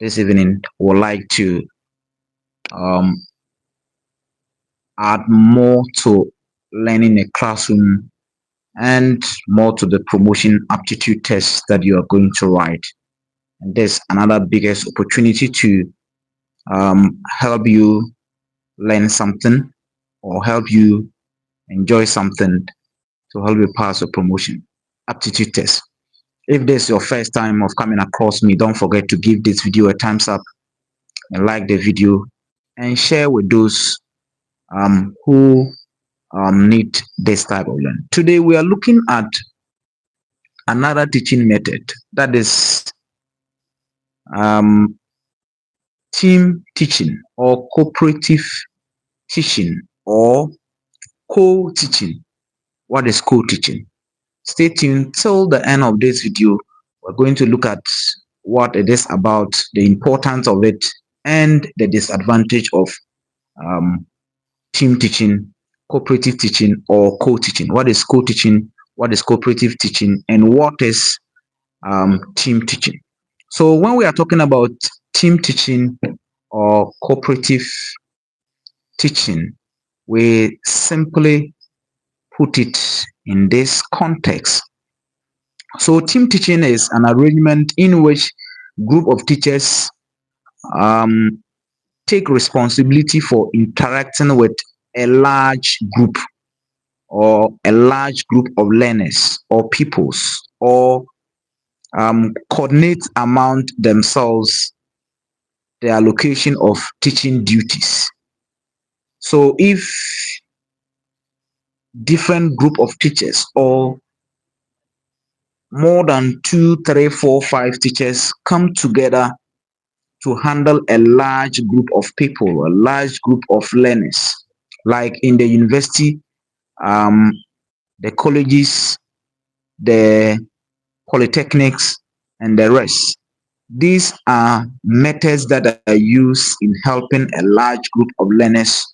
this evening would like to um, add more to learning a classroom and more to the promotion aptitude test that you are going to write. And there's another biggest opportunity to help you learn something or help you enjoy something to help you pass a promotion aptitude test. If this is your first time of coming across me, don't forget to give this video a thumbs up and like the video and share with those who need this type of learning. Today we are looking at another teaching method, that is um, team teaching or cooperative teaching or co-teaching. What is co-teaching? Stay tuned till the end of this video. We're going to look at what it is about, the importance of it, and the disadvantage of um, team teaching, cooperative teaching, or co-teaching. What is co-teaching? What is cooperative teaching? And what is team teaching? So when we are talking about team teaching or cooperative teaching, we simply put it in this context. So team teaching is an arrangement in which group of teachers um, take responsibility for interacting with a large group or a large group of learners or pupils, or coordinate among themselves the allocation of teaching duties. So if different group of teachers or more than 2, 3, 4, 5 teachers come together to handle a large group of people, a large group of learners, like in the university, the colleges, the polytechnics, and the rest. These are methods that are used in helping a large group of learners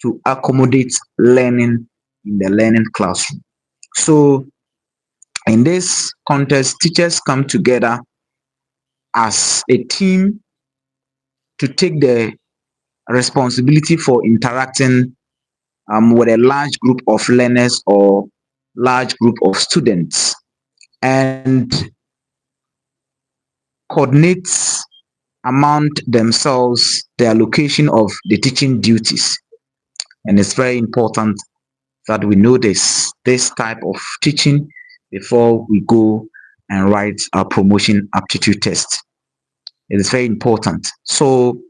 to accommodate learning in the learning classroom. So in this context, teachers come together as a team to take the responsibility for interacting with a large group of learners or large group of students, and coordinate among themselves the allocation of the teaching duties. And it's very important that we know this type of teaching before we go and write our promotion aptitude test. It is very important. So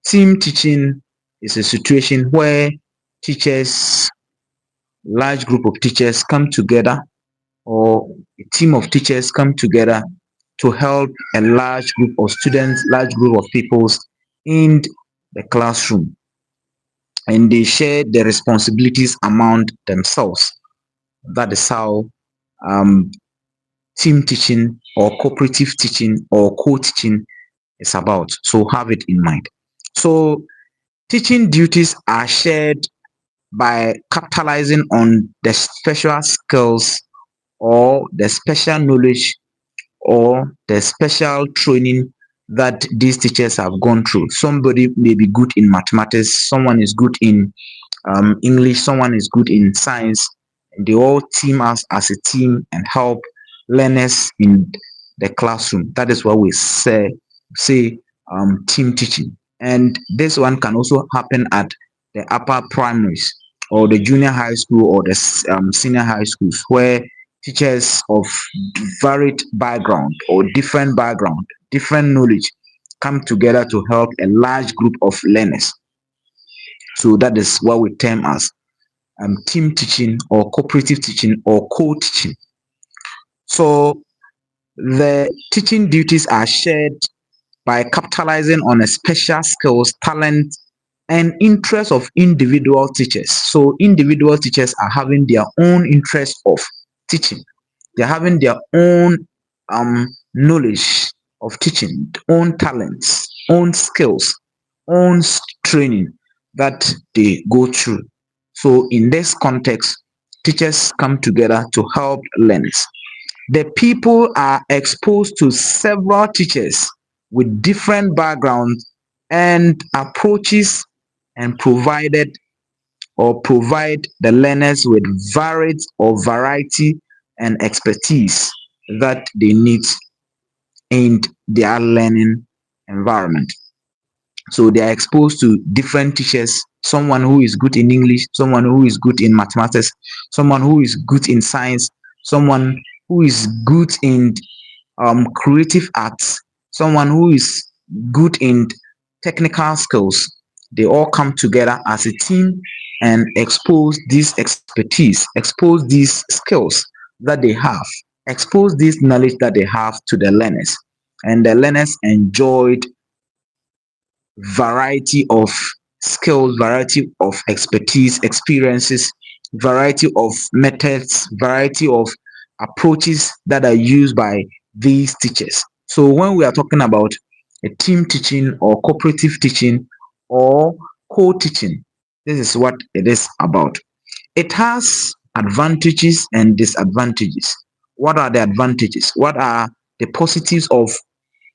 team teaching is a situation where teachers, large group of teachers come together, or a team of teachers come together to help a large group of students, large group of peoples in the classroom, and they share the responsibilities among themselves. That is how um, team teaching or cooperative teaching or co-teaching is about. So have it in mind. So teaching duties are shared by capitalizing on the special skills or the special knowledge or the special training that these teachers have gone through. Somebody may be good in mathematics, someone is good in English, someone is good in science, and they all team us as a team and help learners in the classroom. That is what we say team teaching. And this one can also happen at the upper primaries or the junior high school or the senior high schools, where teachers of varied background or different background, different knowledge come together to help a large group of learners. So that is what we term as team teaching or cooperative teaching or co-teaching. So the teaching duties are shared by capitalizing on a special skills, talent, and interest of individual teachers. So individual teachers are having their own interest of teaching. They're having their own knowledge of teaching, own talents, own skills, own training that they go through. So in this context, teachers come together to help learners. The people are exposed to several teachers with different backgrounds and approaches, and provide the learners with varied or variety and expertise that they need in their learning environment. So they are exposed to different teachers, someone who is good in English, someone who is good in mathematics, someone who is good in science, someone who is good in creative arts, someone who is good in technical skills. They all come together as a team and expose this expertise, expose these skills that they have, expose this knowledge that they have to the learners. And the learners enjoyed variety of skills, variety of expertise, experiences, variety of methods, variety of approaches that are used by these teachers. So when we are talking about a team teaching or cooperative teaching or co-teaching, this is what it is about. It has advantages and disadvantages. What are the advantages? What are the positives of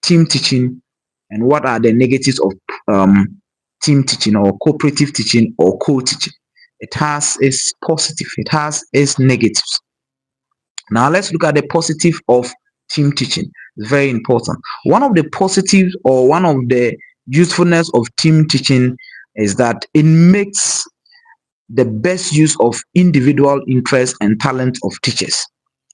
team teaching, and what are the negatives of um, team teaching or cooperative teaching or co-teaching? It has its positive, it has its negatives. Now let's look at the positive of team teaching. It's very important. One of the positives or one of the usefulness of team teaching is that it makes the best use of individual interest and talent of teachers.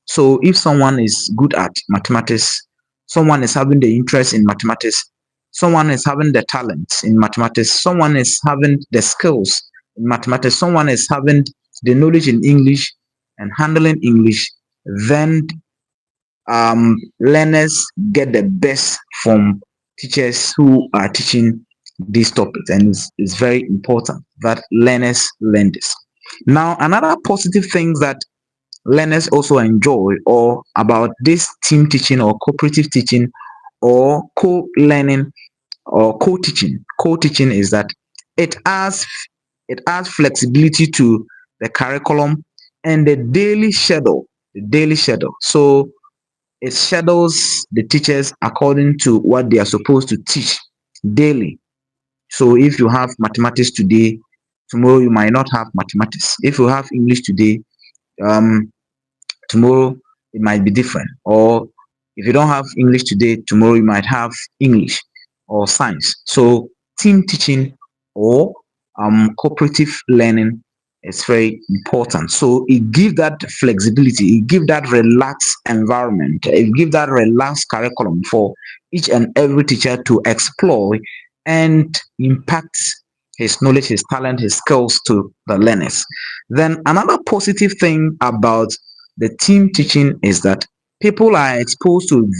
So if someone is good at mathematics, someone is having the interest in mathematics, someone is having the talent in mathematics, someone is having the skills in mathematics, someone is having the knowledge in English and handling English, then learners get the best from teachers who are teaching these topics, and it's very important that learners learn this. Now, another positive thing that learners also enjoy or about this team teaching or cooperative teaching or co-learning or co-teaching is that it has flexibility to the curriculum and the daily schedule. So it schedules the teachers according to what they are supposed to teach daily. So if you have mathematics today, tomorrow you might not have mathematics. If you have English today, um tomorrow it might be different. Or if you don't have English today, tomorrow you might have English or science. So team teaching or cooperative learning is very important. So it gives that flexibility, it gives that relaxed environment, it gives that relaxed curriculum for each and every teacher to explore and impact his knowledge, his talent, his skills to the learners. Then another positive thing about the team teaching is that people are exposed to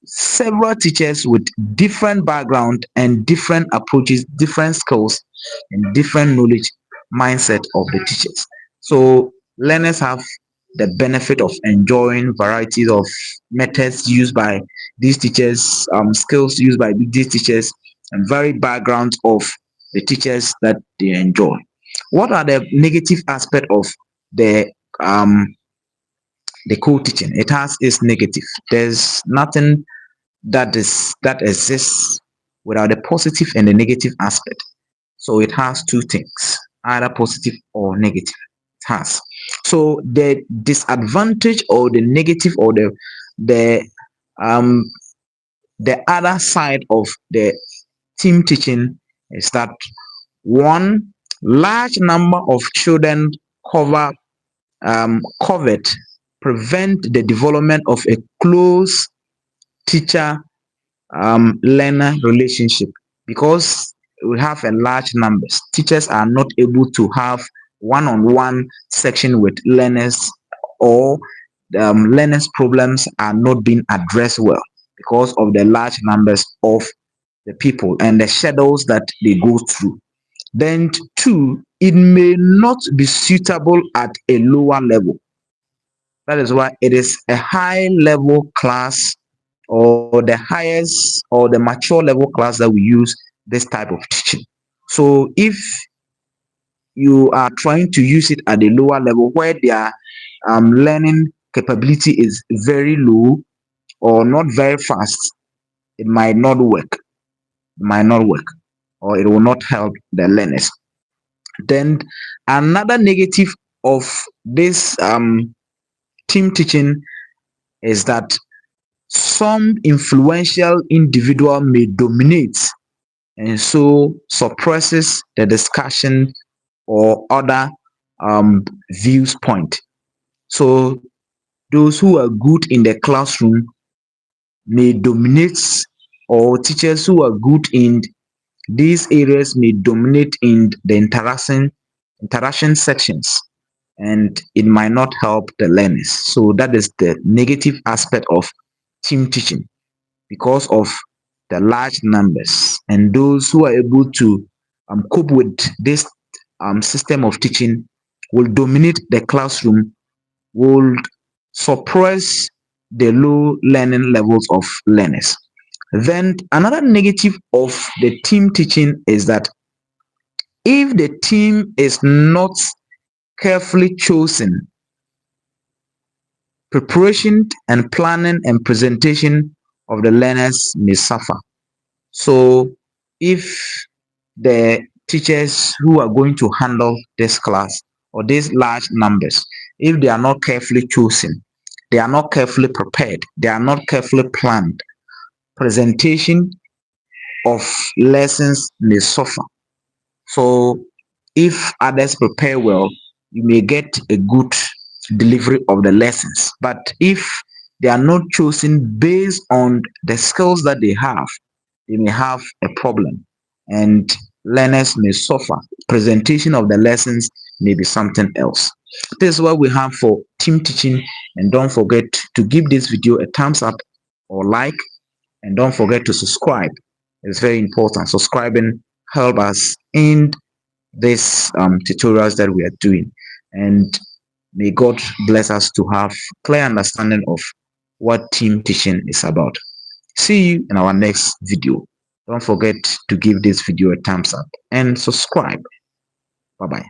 several teachers with different background and different approaches, different skills, and different knowledge mindset of the teachers. So learners have the benefit of enjoying varieties of methods used by these teachers, skills used by these teachers, and varied backgrounds of the teachers that they enjoy. What are the negative aspect of the um, the co-teaching? It has its negative. There's nothing that exists without the positive and the negative aspect. So it has two things, either positive or negative. It has. So the disadvantage or the negative or the um the other side of the team teaching is that one, large number of children cover covered prevent the development of a close teacher learner relationship, because we have a large numbers. Teachers are not able to have one-on-one section with learners, or learners problems are not being addressed well because of the large numbers of the people and the shadows that they go through. Then two, it may not be suitable at a lower level. That is why it is a high level class, or the highest or the mature level class, that we use this type of teaching. So if you are trying to use it at a lower level where their learning capability is very low or not very fast, it might not work. It might not work, or it will not help the learners. Then another negative of this team teaching is that some influential individual may dominate and so suppresses the discussion or other views point. So those who are good in the classroom may dominate, or teachers who are good in these areas may dominate in the interaction sections, and it might not help the learners. So that is the negative aspect of team teaching, because of the large numbers, and those who are able to cope with this system of teaching will dominate the classroom, will suppress the low learning levels of learners. Then another negative of the team teaching is that if the team is not carefully chosen, preparation and planning and presentation of the learners may suffer. So if the teachers who are going to handle this class or these large numbers, if they are not carefully chosen, they are not carefully prepared, they are not carefully planned, presentation of lessons may suffer. So if others prepare well, you may get a good delivery of the lessons. But if they are not chosen based on the skills that they have, they may have a problem, and learners may suffer. Presentation of the lessons may be something else. This is what we have for team teaching, and don't forget to give this video a thumbs up or like, and don't forget to subscribe. It's very important. Subscribing help us in these tutorials that we are doing, and may God bless us to have clear understanding of what team teaching is about. See you in our next video. Don't forget to give this video a thumbs up and subscribe. Bye bye.